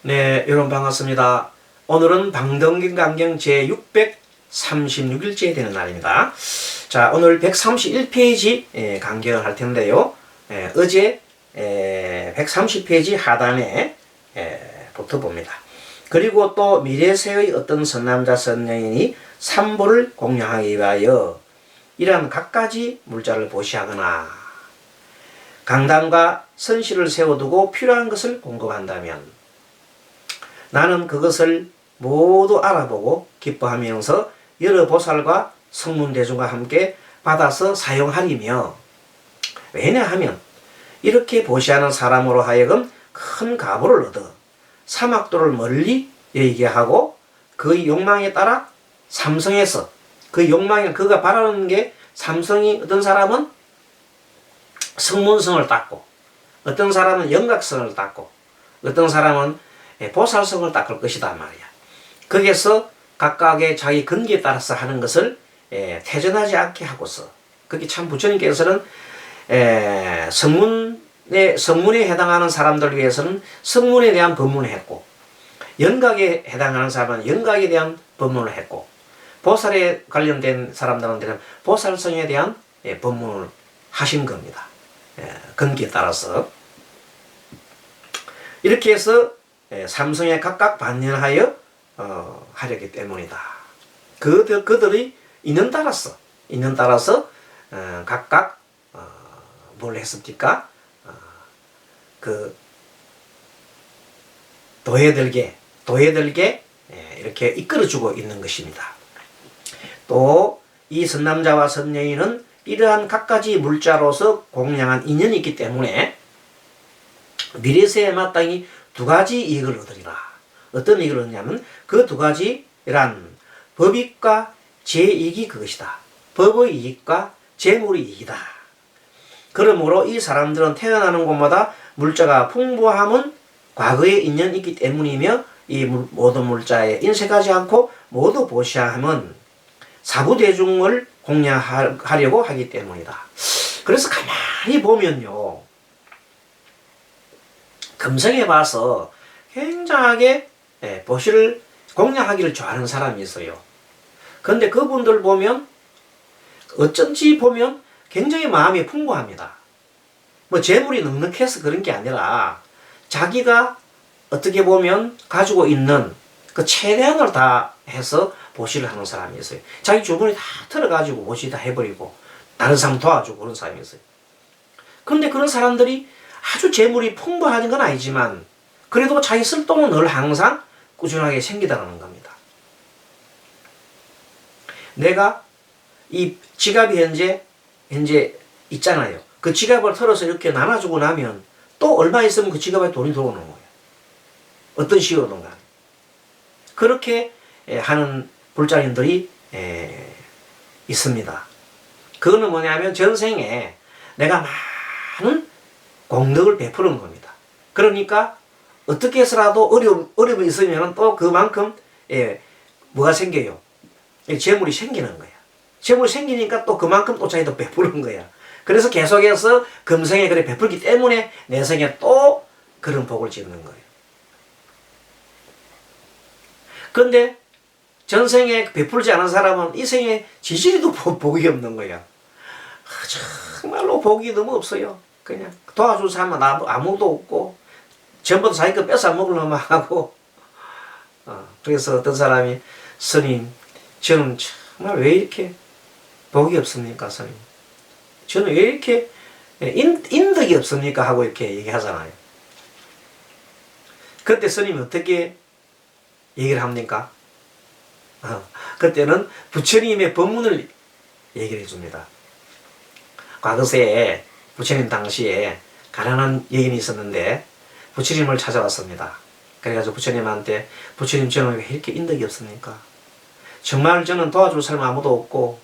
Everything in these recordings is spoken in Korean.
네, 여러분 반갑습니다. 오늘은 방등경강경 제636일째 되는 날입니다. 자, 오늘 131페이지 강경을 할 텐데요. 어제 130페이지 하단에 부터 봅니다. 그리고 또 미래세의 어떤 선남자 선여인이 삼보를 공양하기 위하여 이러한 갖가지 물자를 보시하거나 강단과 선실을 세워두고 필요한 것을 공급한다면 나는 그것을 모두 알아보고 기뻐하면서 여러 보살과 성문대중과 함께 받아서 사용하리며, 왜냐하면 이렇게 보시하는 사람으로 하여금 큰 가보를 얻어 사막도를 멀리 얘기하고 그 욕망에 따라 삼성에서 그 욕망에 그가 바라는 게 삼성이 어떤 사람은 성문성을 닦고 어떤 사람은 영각성을 닦고 어떤 사람은 보살성을 닦을 것이다 말이야. 거기에서 각각의 자기 근기에 따라서 하는 것을 태전하지 않게 하고서, 그게 참 부처님께서는 성문에 해당하는 사람들 위해서는 성문에 대한 법문을 했고, 영각에 해당하는 사람은 영각에 대한 법문을 했고, 보살에 관련된 사람들한테는 보살성에 대한 법문을 하신 겁니다. 근기에 따라서 이렇게 해서 삼성에 각각 반연하여 하려기 때문이다. 그들이 인연 따라서 각각 뭘 했습니까? 그 도해들게 이렇게 이끌어주고 있는 것입니다. 또 이 선남자와 선여인은 이러한 갖가지 물자로서 공양한 인연이 있기 때문에 미래세에 마땅히 두 가지 이익을 얻으리라. 어떤 이익을 얻냐면 그 두 가지란 법이익과 재이익이 그것이다. 법의 이익과 재물의 이익이다. 그러므로 이 사람들은 태어나는 곳마다 물자가 풍부함은 과거의 인연이 있기 때문이며, 이 모든 물자에 인색하지 않고 모두 보시함은 사부대중을 공양하려고 하기 때문이다. 그래서 가만히 보면요, 금성에 봐서 굉장하게 보시를 공양하기를 좋아하는 사람이 있어요. 그런데 그분들 보면 어쩐지 보면 굉장히 마음이 풍부합니다. 뭐 재물이 넉넉해서 그런 게 아니라 자기가 어떻게 보면 가지고 있는 그 최대한을 다 해서 보시를 하는 사람이 있어요. 자기 주변에 다 털어가지고 보시 다 해버리고 다른 사람 도와주고 그런 사람이 있어요. 그런데 그런 사람들이 아주 재물이 풍부한 건 아니지만 그래도 자기 쓸돈은 늘 항상 꾸준하게 생기다는 겁니다. 내가 이 지갑이 현재 있잖아요. 그 지갑을 털어서 이렇게 나눠주고 나면 또 얼마 있으면 그 지갑에 돈이 들어오는 거예요. 어떤 식으로든가. 그렇게 하는 불자님들이 있습니다. 그거는 뭐냐면 전생에 내가 많은 공덕을 베푸는 겁니다. 그러니까 어떻게 해서라도 어려움이 있으면 또 그만큼 뭐가 생겨요? 재물이 생기는 거야. 재물이 생기니까 또 그만큼 또 자기도 베푸는 거야. 그래서 계속해서 금생에 그래 베풀기 때문에 내생에 또 그런 복을 짓는 거예요. 그런데 전생에 베풀지 않은 사람은 이 생에 지지리도 복이 없는 거야. 정말로 복이 너무 없어요. 그냥 도와줄 사람은 아무도 없고 전부 다 자기 거 뺏어 먹으려면 하고. 그래서 어떤 사람이 스님, 저는 정말 왜 이렇게 복이 없습니까, 스님? 저는 왜 이렇게 인덕이 없습니까? 하고 이렇게 얘기하잖아요. 그때 스님이 어떻게 얘기를 합니까? 그때는 부처님의 법문을 얘기를 해줍니다. 과거세에 부처님 당시에 가난한 여인이 있었는데 부처님을 찾아왔습니다. 그래가지고 부처님한테, 부처님 저는 왜 이렇게 인덕이 없습니까? 정말 저는 도와줄 사람 아무도 없고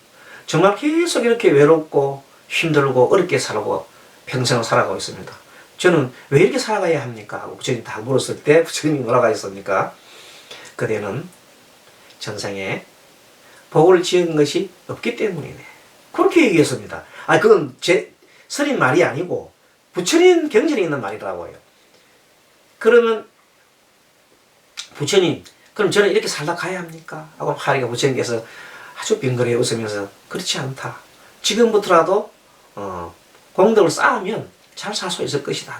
정말 계속 이렇게 외롭고 힘들고 어렵게 살고 평생을 살아가고 있습니다. 저는 왜 이렇게 살아가야 합니까? 하고 부처님 다 물었을 때 부처님이 뭐라고 하셨습니까? 그대는 전생에 복을 지은 것이 없기 때문이네. 그렇게 얘기했습니다. 그건 제 스님 말이 아니고 부처님 경전에 있는 말이라고요. 그러면 부처님, 그럼 저는 이렇게 살다 가야 합니까? 하고 하니까 부처님께서 아주 빙그레 웃으면서 그렇지 않다. 지금부터라도 공덕을 쌓으면 잘 살 수 있을 것이다.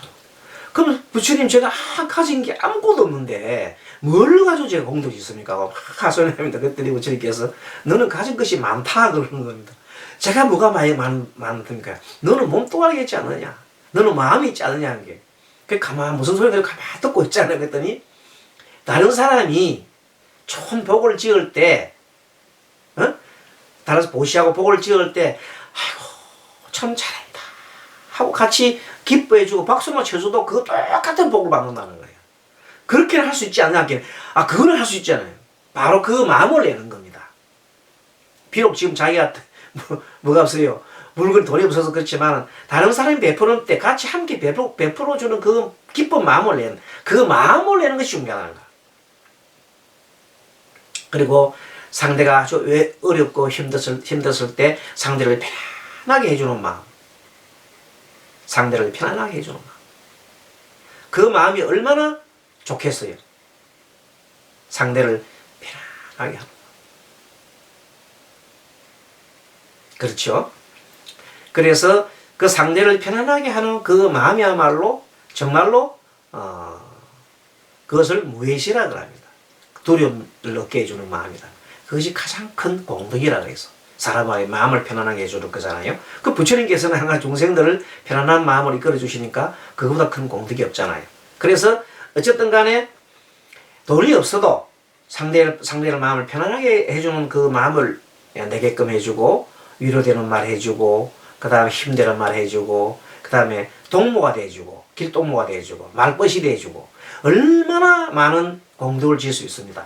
그럼 부처님, 제가 가진 게 아무것도 없는데 뭘 가지고 제가 공덕이 있습니까? 하고 하소연합니다. 그랬더니 부처님께서 너는 가진 것이 많다 그러는 겁니다. 제가 뭐가 많습니까? 너는 몸뚱아리가 있지 않느냐? 너는 마음이 있지 않느냐? 게. 그 가만 무슨 소리를 가만 듣고 있잖아요. 그랬더니 다른 사람이 좋은 복을 지을 때, 다른 보시하고 복을 지을 때, 아이고 참 잘한다 하고 같이 기뻐해주고 박수만 쳐줘도 그 똑같은 복을 받는다는 거예요. 그렇게는 할 수 있지 않냐? 그거는 할 수 있잖아요. 바로 그 마음을 내는 겁니다. 비록 지금 자기가 뭐가 없어요. 물건 돈이 없어서 그렇지만 다른 사람이 베푸는 때 같이 함께 베풀어주는 그 기쁜 마음을 내는, 그 마음을 내는 것이 중요하다는 거예요. 그리고 상대가 아주 어렵고 힘들었을 때 상대를 편안하게 해주는 마음. 상대를 편안하게 해주는 마음. 그 마음이 얼마나 좋겠어요. 상대를 편안하게 하는 마음. 그렇죠? 그래서 그 상대를 편안하게 하는 그 마음이야말로 정말로 그것을 무해시라고 합니다. 두려움을 얻게 해주는 마음이다. 그것이 가장 큰 공덕이라고 해서 사람의 마음을 편안하게 해주는 거잖아요. 그 부처님께서는 항상 중생들을 편안한 마음을 이끌어 주시니까 그거보다 큰 공덕이 없잖아요. 그래서 어쨌든 간에 돈이 없어도 상대의 마음을 편안하게 해주는 그 마음을 내게끔 해주고 위로되는 말 해주고 그 다음에 힘되는 말 해주고 그 다음에 동무가 돼주고 길동무가 돼주고 말벗이 돼주고 얼마나 많은 공덕을 지을 수 있습니다.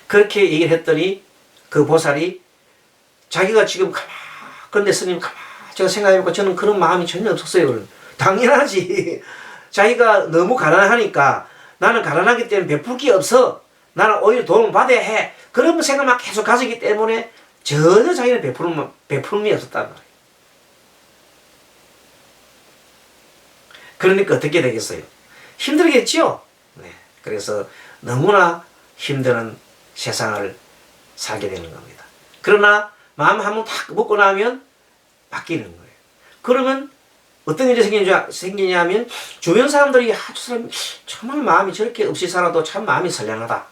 그렇게 얘기를 했더니 그 보살이 자기가 지금 그런데 스님 제가 생각해보니까 저는 그런 마음이 전혀 없었어요. 당연하지. 자기가 너무 가난하니까 나는 가난하기 때문에 베풀 게 없어. 나는 오히려 도움을 받아야 해. 그런 생각만 계속 가지기 때문에 전혀 자기는 베풀음이 없었단 말이에요. 그러니까 어떻게 되겠어요? 힘들겠죠? 네. 그래서 너무나 힘드는 세상을 살게 되는 겁니다. 그러나 마음 한번 탁 먹고 나면 바뀌는 거예요. 그러면 어떤 일이 생기냐면 주변 사람들이 저 사람 정말 마음이 저렇게 없이 살아도 참 마음이 선량하다.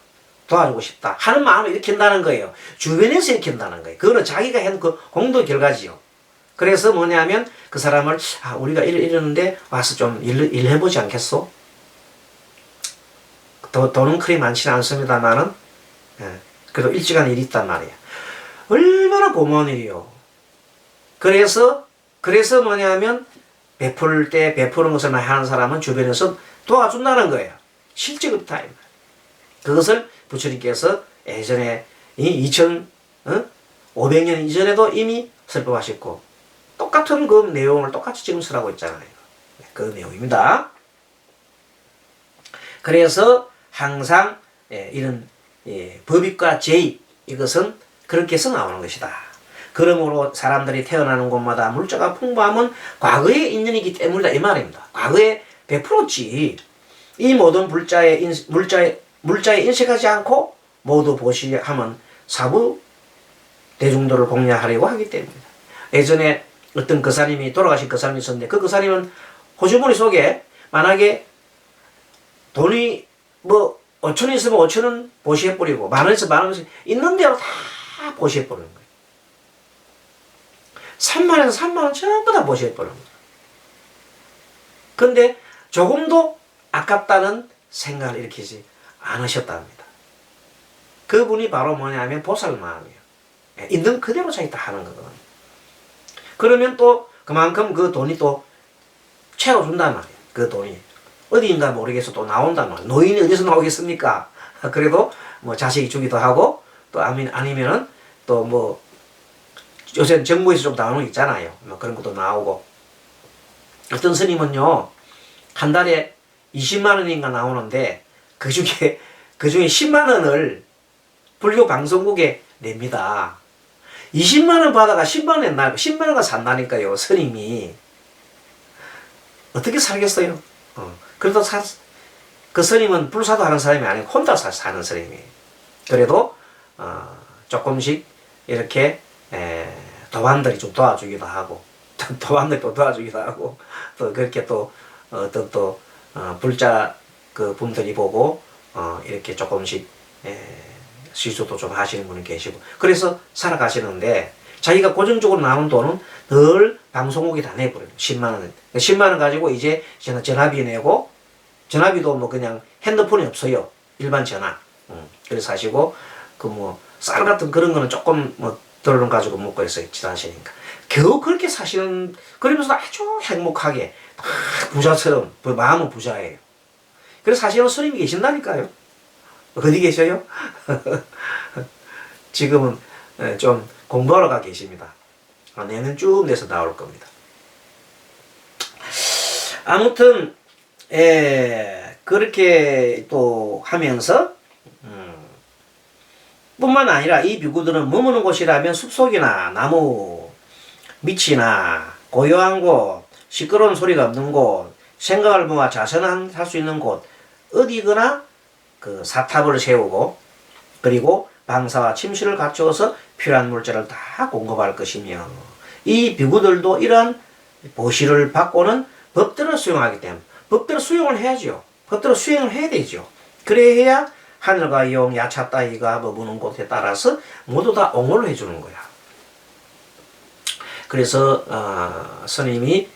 도와주고 싶다 하는 마음을 일으킨다는 거예요. 주변에서 일으킨다는 거예요. 그거는 자기가 한 그 공덕 결과지요. 그래서 뭐냐면 그 사람을 우리가 이러는데 와서 좀 일해보지 않겠소? 돈은 그리 많지는 않습니다만은 그래도 일찍한 일이 있단 말이에요. 얼마나 고마운 일이요. 그래서 뭐냐면 베풀 때 베푸는 것을 하는 사람은 주변에서 도와준다는 거예요. 실제 그렇다. 그것을 부처님께서 예전에 2500년 이전에도 이미 설법하셨고 똑같은 그 내용을 똑같이 지금 설하고 있잖아요. 그 내용입니다. 그래서 항상 이런 법익과 제익 이것은 그렇게 해서 나오는 것이다. 그러므로 사람들이 태어나는 곳마다 물자가 풍부하면 과거의 인연이기 때문이다 이 말입니다. 과거에 베풀었지. 이 모든 물자에 인식하지 않고 모두 보시하면 사부 대중도를 공략하려고 하기 때문이다. 예전에 어떤 거사님이 돌아가신 거사님이 있었는데 그 거사님은 호주머니 속에 만약에 돈이 5천원 있으면 5천원 보시해버리고 만원 있으면 만원 있는 대로 다 보시해버리는 거예요. 3만원에서 3만원 전부 다 보시해버리는 거예요. 근데 조금도 아깝다는 생각을 일으키지 않으셨답니다. 그분이 바로 뭐냐면 보살 마음이에요. 있는 그대로 자기 다 하는 거거든요. 그러면 또 그만큼 그 돈이 또 채워준단 말이에요. 그 돈이 어디인가 모르겠어 또 나온단 말이에요. 노인이 어디서 나오겠습니까? 그래도 뭐 자식이 주기도 하고 또 아니면은 또 뭐 요새 정부에서 좀 나오는 거 있잖아요. 뭐 그런 것도 나오고 어떤 스님은요 한 달에 20만 원인가 나오는데 그 중에 10만 원을 불교 방송국에 냅니다. 20만 원 받아가 10만 원 냈나? 10만 원가 산다니까요. 스님이 어떻게 살겠어요? 그래도 그 스님은 불사도 하는 사람이 아니고 혼자 사는 스님이에요. 그래도 조금씩 이렇게 도반들이 좀 도와주기도 하고 도반들이 또 도와주기도 하고 또 그렇게 또 어떤 또 불자 그 분들이 보고 이렇게 조금씩 시주도 좀 하시는 분이 계시고 그래서 살아가시는데 자기가 고정적으로 나오는 돈은 늘 방송국에 다 내버려요. 10만원. 10만원 가지고 이제 전화비 내고 전화비도 뭐 그냥 핸드폰이 없어요. 일반 전화. 그래서 하시고 그 뭐 쌀 같은 그런 거는 조금 뭐 덜 가지고 먹고 있어요. 지나시니까. 겨우 그렇게 사시는 그러면서 아주 행복하게 막 부자처럼 마음은 부자예요. 그래서 사실은 스님이 계신다니까요. 어디 계셔요? 지금은 좀 공부하러 가 계십니다. 내년 쭉 돼서 나올 겁니다. 아무튼 그렇게 또 하면서 뿐만 아니라 이 비구들은 머무는 곳이라면 숲속이나 나무 밑이나 고요한 곳, 시끄러운 소리가 없는 곳, 생각을 모아 자선할 수 있는 곳 어디거나 그 사탑을 세우고 그리고 방사와 침실을 갖추어서 필요한 물자를 다 공급할 것이며 이 비구들도 이러한 보시를 받고는 법대로 수용하기 때문에 법대로 수용을 해야죠. 법대로 수행을 해야 되죠. 그래야 하늘과 용, 야차 따위가 머무는 곳에 따라서 모두 다 옹호를 해주는 거야. 그래서 스님이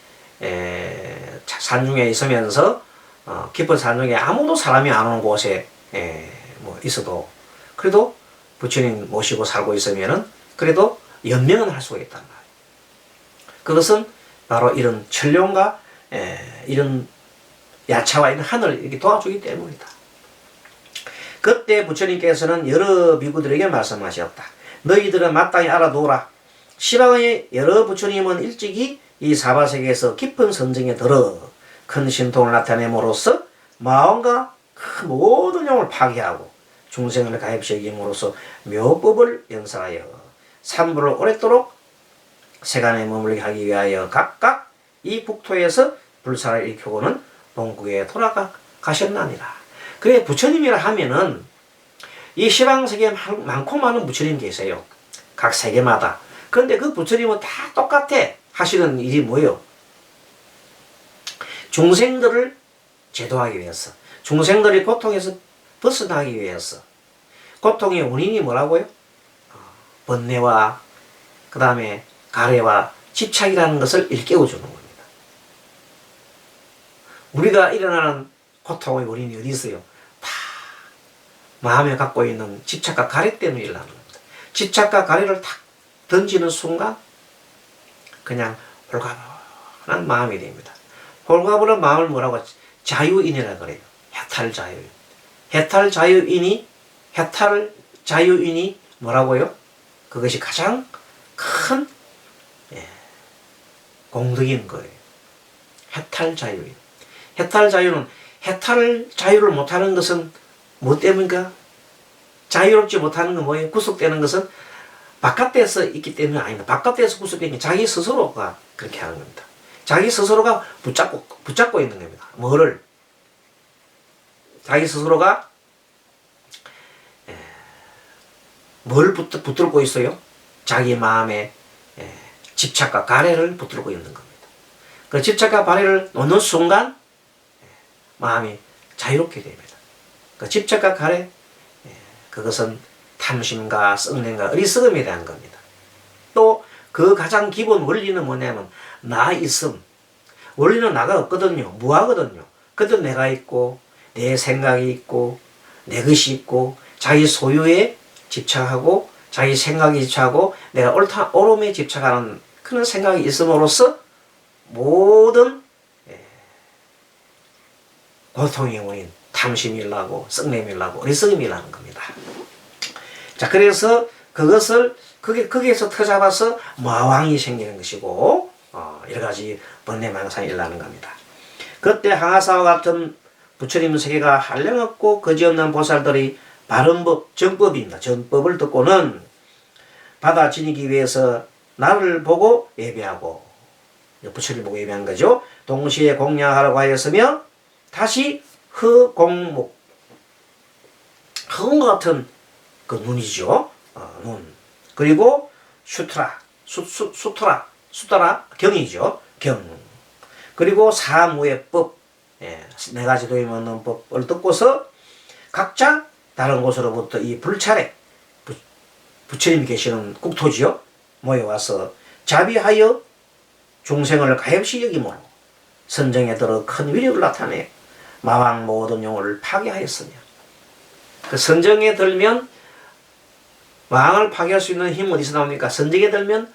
산중에 있으면서 깊은 산중에 아무도 사람이 안 오는 곳에 뭐 있어도 그래도 부처님 모시고 살고 있으면은 그래도 연명은 할 수가 있단 말이에요. 그것은 바로 이런 천룡과 이런 야차와 이런 하늘을 이렇게 도와주기 때문이다. 그때 부처님께서는 여러 비구들에게 말씀하셨다. 너희들은 마땅히 알아두라. 시방의 여러 부처님은 일찍이 이 사바세계에서 깊은 선정에 들어 큰 신통을 나타냄으로써 마음과 그 모든 영을 파괴하고 중생을 가입시킴으로써 묘법을 연사하여 삼부를 오랫도록 세간에 머물게 하기 위하여 각각 이 국토에서 불사를 일으키고는 본국에 돌아가셨나니라. 그래 부처님이라 하면은 이 시방세계에 많고 많은 부처님 계세요. 각 세계마다. 그런데 그 부처님은 다 똑같아. 하시는 일이 뭐예요? 중생들을 제도하기 위해서. 중생들이 고통에서 벗어나기 위해서. 고통의 원인이 뭐라고요? 번뇌와 그 다음에 가래와 집착이라는 것을 일깨워주는 겁니다. 우리가 일어나는 고통의 원인이 어디 있어요? 다 마음에 갖고 있는 집착과 가래 때문에 일어나는 겁니다. 집착과 가래를 탁 던지는 순간 그냥 홀가분한 마음이 됩니다. 홀가분한 마음을 뭐라고 하지? 자유인이라 그래요. 해탈자유인. 해탈자유인이 뭐라고요? 그것이 가장 큰 공덕인 거예요. 해탈자유인. 해탈자유는 해탈 자유를 못하는 것은 뭐 때문인가? 자유롭지 못하는 건 뭐예요? 구속되는 것은 바깥에서 있기 때문이 아닙니다. 바깥에서 구속되는 게 자기 스스로가 그렇게 하는 겁니다. 자기 스스로가 붙잡고 있는 겁니다. 뭐를? 자기 스스로가 뭘 붙들고 있어요? 자기 마음에 집착과 가래를 붙들고 있는 겁니다. 그 집착과 가래를 놓는 순간 마음이 자유롭게 됩니다. 그 집착과 가래, 그것은 탐심과 썩냄과 어리석음에 대한 겁니다. 또 그 가장 기본 원리는 뭐냐면 나 있음. 원리는 나가 없거든요. 무하거든요. 그래도 내가 있고 내 생각이 있고 내 것이 있고 자기 소유에 집착하고 자기 생각에 집착하고 내가 옳음에 집착하는 그런 생각이 있음으로써 모든 고통의 원인 탐심이 일어나고 썩냄이 일어나고 어리석음이 일어나는 겁니다. 자, 그래서 그것을 거기에서 터잡아서 마왕이 생기는 것이고 여러 가지 번뇌망상이 일어나는 겁니다. 그때 항아사와 같은 부처님 세계가 한량없고 거지없는 보살들이 바른 법, 정법입니다. 정법을 듣고는 받아 지니기 위해서 나를 보고 예배하고 부처님 보고 예배한 거죠. 동시에 공양하라고 하였으며 다시 허공목, 허공과 같은 그 눈이죠. 눈. 그리고 슈트라, 수트라, 경이죠. 경. 그리고 사무의 법, 네 가지 도에 맞는 법을 듣고서 각자 다른 곳으로부터 이 불차례, 부처님이 계시는 국토지요. 모여와서 자비하여 중생을 가엾이 여김으로 선정에 들어 큰 위력을 나타내 마왕 모든 영혼을 파괴하였으며, 그 선정에 들면 마왕을 파괴할 수 있는 힘은 어디서 나옵니까? 선정에 들면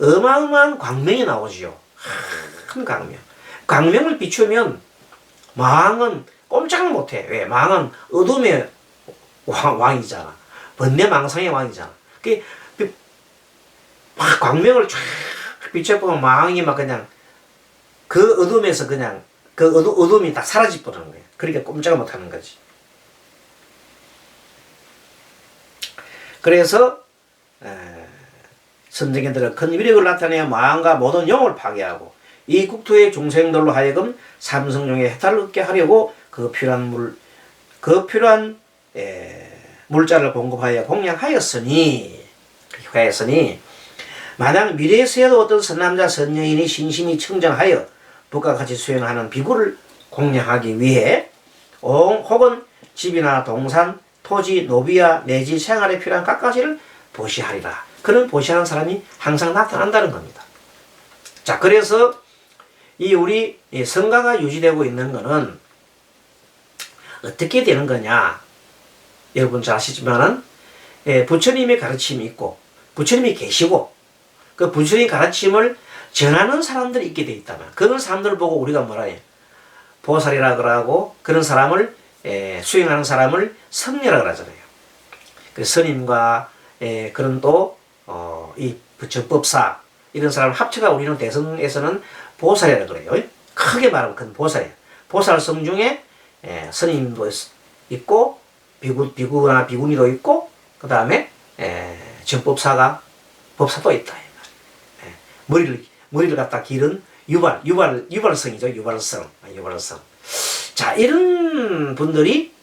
어마어마한 광명이 나오지요. 큰 광명. 광명을 비추면 마왕은 꼼짝을 못해. 왜? 마왕은 어둠의 왕이잖아. 번뇌망상의 왕이잖아. 막 광명을 쫙 비춰보면 마왕이 막 그냥 그 어둠에서 그냥 그 어둠이 다 사라져버리는 거예요. 그러니까 꼼짝을 못하는 거지. 그래서 선정에 들어 큰 위력을 나타내어 마왕과 모든 영을 파괴하고 이 국토의 중생들로 하여금 삼성종의 해탈을 얻게 하려고 그 필요한 물자를 공급하여 공양하였으니 만약 미래에서라도 어떤 선남자 선여인이 신심이 청정하여 북과 같이 수행하는 비구를 공양하기 위해 혹은 집이나 동산, 토지, 노비와 내지 생활에 필요한 갖가지를 보시하리라. 그런 보시하는 사람이 항상 나타난다는 겁니다. 자, 그래서 우리 성가가 유지되고 있는 것은 어떻게 되는 거냐? 여러분 잘 아시지만은 부처님의 가르침이 있고 부처님이 계시고 그 부처님의 가르침을 전하는 사람들이 있게 돼 있다면 그런 사람들을 보고 우리가 뭐라 해요? 보살이라 그러고 그런 사람을 수행하는 사람을 성녀라 그러잖아요. 그 스님과 그런 또 이 부처법사 이런 사람을 합쳐가 우리는 대성에서는 보살이라 그래요. 크게 말하면 그건 보살이에요. 보살성 중에 스님도 있고 비구나 비구니도 있고 그 다음에 정법사가 법사도 있다. 머리를 갖다 기른 유발성이죠. 유발성. 자, 이런 분들이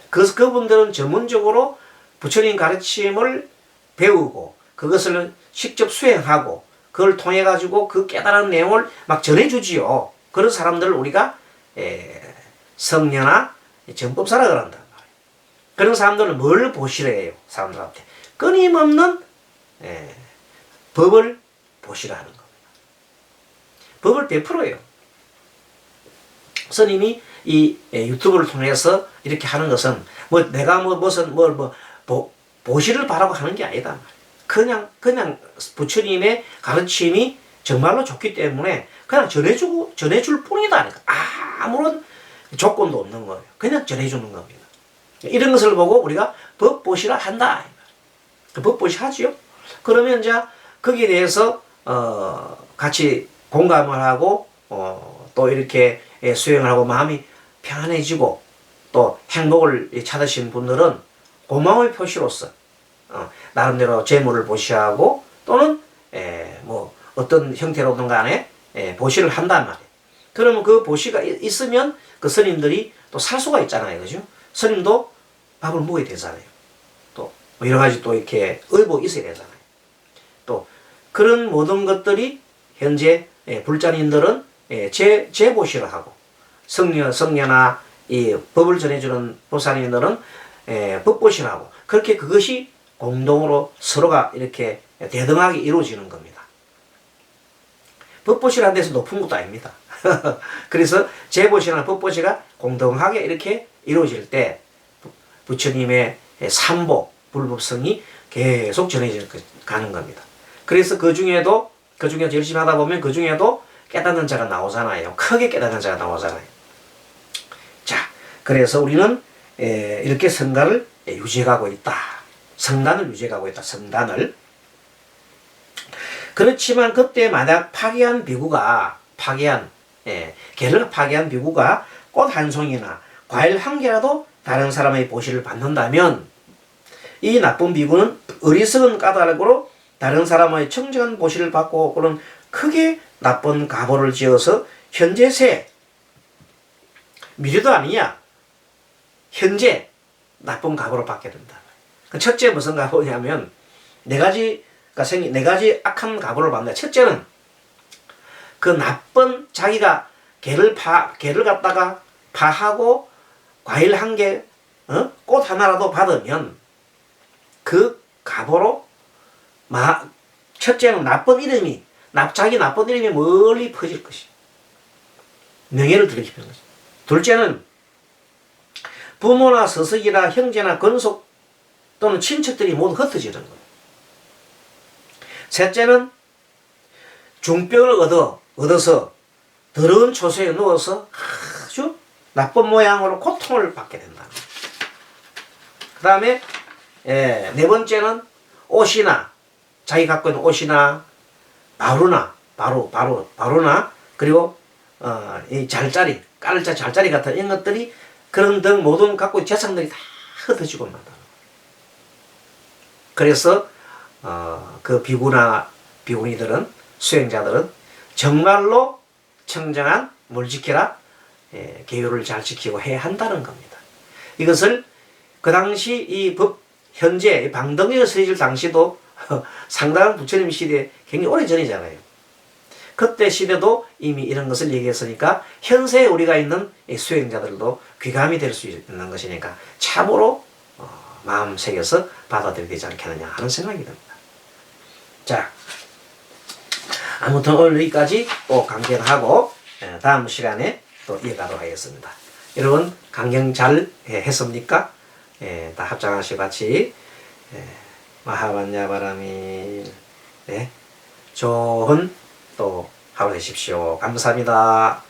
그분들은 전문적으로 부처님 가르침을 배우고 그것을 직접 수행하고 그걸 통해 가지고 그 깨달은 내용을 막 전해주지요. 그런 사람들을 우리가 성녀나 정법사라 그런단 말이에요. 그런 사람들은 뭘 보시라 해요? 사람들한테 끊임없는 법을 보시라 하는 겁니다. 법을 베풀어요. 스님이 이 유튜브를 통해서 이렇게 하는 것은 내가 무슨 보시를 바라고 하는 게 아니다. 그냥 부처님의 가르침이 정말로 좋기 때문에 그냥 전해줄 뿐이다. 아무런 조건도 없는 거예요. 그냥 전해주는 겁니다. 이런 것을 보고 우리가 법보시라 한다. 법보시 하지요. 그러면 이제 거기에 대해서 같이 공감을 하고 또 이렇게 수행을 하고 마음이 평안해지고 또 행복을 찾으신 분들은 고마움의 표시로서 나름대로 재물을 보시하고 또는 어떤 형태로든 간에 보시를 한단 말이에요. 그러면 그 보시가 있으면 그 스님들이 또 살 수가 있잖아요. 그죠? 스님도 밥을 먹어야 되잖아요. 또 여러 가지 또 이렇게 의복이 있어야 되잖아요. 또 그런 모든 것들이 현재 불자님들은 재보시를 하고 성녀나 이 법을 전해주는 보살님들은 법보시를 하고 그렇게 그것이 공동으로 서로가 이렇게 대등하게 이루어지는 겁니다. 법보시라는 데서 높은 것도 아닙니다. 그래서 재보시나 법보시가 공동하게 이렇게 이루어질 때 부처님의 삼보, 불법성이 계속 전해져 가는 겁니다. 그래서 그 중에도 열심히 하다 보면 그 중에도 깨닫는 자가 나오잖아요. 크게 깨닫는 자가 나오잖아요. 자, 그래서 우리는 이렇게 성가를 유지해가고 있다. 성단을 유지해가고 있다. 성단을. 그렇지만 그때 만약 개를 파괴한 비구가 꽃 한 송이나 과일 한 개라도 다른 사람의 보시를 받는다면 이 나쁜 비구는 어리석은 까닭으로 다른 사람의 청정한 보시를 받고 그런 크게 나쁜 가보를 지어서 현재세 미래도 아니냐. 현재 나쁜 갑으로 받게 된다. 첫째 무슨 갑이냐면 네 가지 악한 갑으로 받는다. 첫째는 그 나쁜 자기가 개를 갖다가 파하고 과일 한 개, 꽃 하나라도 받으면 그 갑으로 첫째는 자기 나쁜 이름이 멀리 퍼질 것이. 명예를 들이키는 것이. 둘째는 부모나 서석이나 형제나 권속 또는 친척들이 모두 흩어지는 것. 셋째는 중병을 얻어서 더러운 초소에 누워서 아주 나쁜 모양으로 고통을 받게 된다. 그 다음에 네 번째는 옷이나 자기 갖고 있는 옷이나 바루나 그리고 이 잘자리 깔자 잘자리 같은 이런 것들이 그런 등 모든 갖고 있는 재산들이 다 흩어지고 만다. 그래서 그 비구니들은 수행자들은 정말로 청정한 뭘 지켜라? 계율을 잘 지키고 해야 한다는 겁니다. 이것을 그 당시 이 법 현재 방등에 서질 당시도 상당한 부처님 시대 굉장히 오래전이잖아요. 그때 시대도 이미 이런 것을 얘기했으니까 현세에 우리가 있는 이 수행자들도 귀감이 될 수 있는 것이니까 참으로 마음 새겨서 받아들여야 되지 않겠느냐 하는 생각이 듭니다. 자, 아무튼 오늘 여기까지 또 강경하고 다음 시간에 또 이어가도록 하겠습니다. 여러분 강경 잘 했습니까? 다 합장하시고 같이 마하반야 바람이 좋은 또 하루 되십시오. 감사합니다.